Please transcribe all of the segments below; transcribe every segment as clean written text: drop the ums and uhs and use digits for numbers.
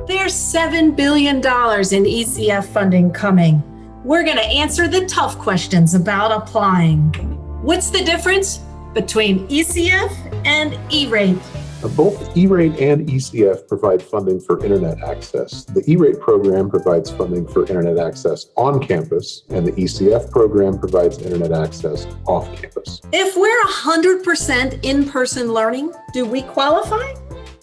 There's $7 billion in ECF funding coming. We're going to answer the tough questions about applying. What's the difference between ECF and ERATE? Both ERATE and ECF provide funding for internet access. The ERATE program provides funding for internet access on campus, and the ECF program provides internet access off campus. If we're 100% in-person learning, do we qualify?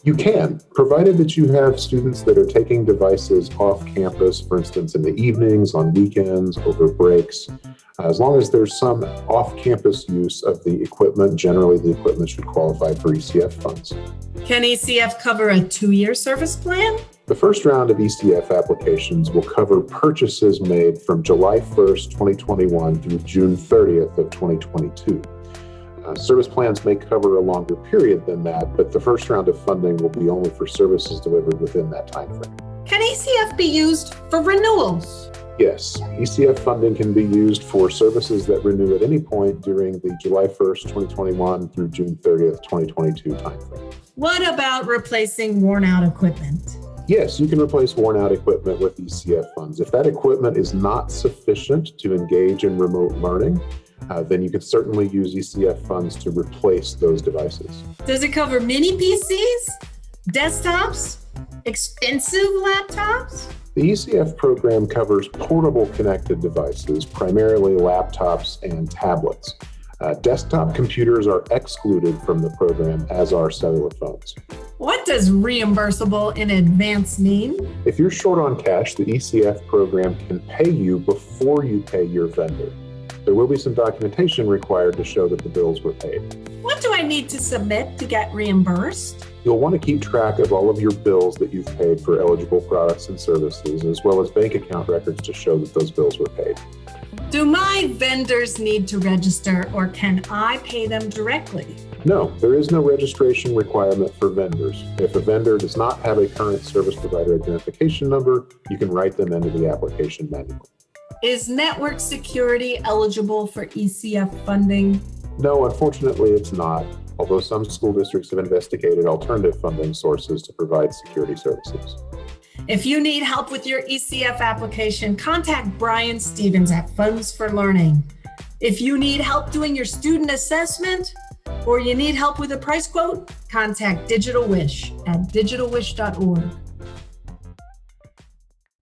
You can, provided that you have students that are taking devices off campus, for instance, in the evenings, on weekends, over breaks. As long as there's some off-campus use of the equipment, generally the equipment should qualify for ECF funds. Can ECF cover a 2-year service plan? The first round of ECF applications will cover purchases made from July 1st, 2021 through June 30th of 2022. Service plans may cover a longer period than that, but the first round of funding will be only for services delivered within that time frame. Can ECF be used for renewals? Yes, ECF funding can be used for services that renew at any point during the July 1st, 2021 through June 30th, 2022 timeframe. What about replacing worn-out equipment? Yes, you can replace worn-out equipment with ECF funds. If that equipment is not sufficient to engage in remote learning, then you can certainly use ECF funds to replace those devices. Does it cover mini PCs, desktops, expensive laptops? The ECF program covers portable connected devices, primarily laptops and tablets. Desktop computers are excluded from the program, as are cellular phones. What does reimbursable in advance mean? If you're short on cash, the ECF program can pay you before you pay your vendor. There will be some documentation required to show that the bills were paid. What do I need to submit to get reimbursed? You'll want to keep track of all of your bills that you've paid for eligible products and services, as well as bank account records to show that those bills were paid. Do my vendors need to register, or can I pay them directly? No, there is no registration requirement for vendors. If a vendor does not have a current service provider identification number, you can write them into the application manually. Is network security eligible for ECF funding? No, unfortunately, it's not, although some school districts have investigated alternative funding sources to provide security services. If you need help with your ECF application, contact Brian Stephens at Funds for Learning. If you need help doing your student assessment, or you need help with a price quote, contact Digital Wish at digitalwish.org.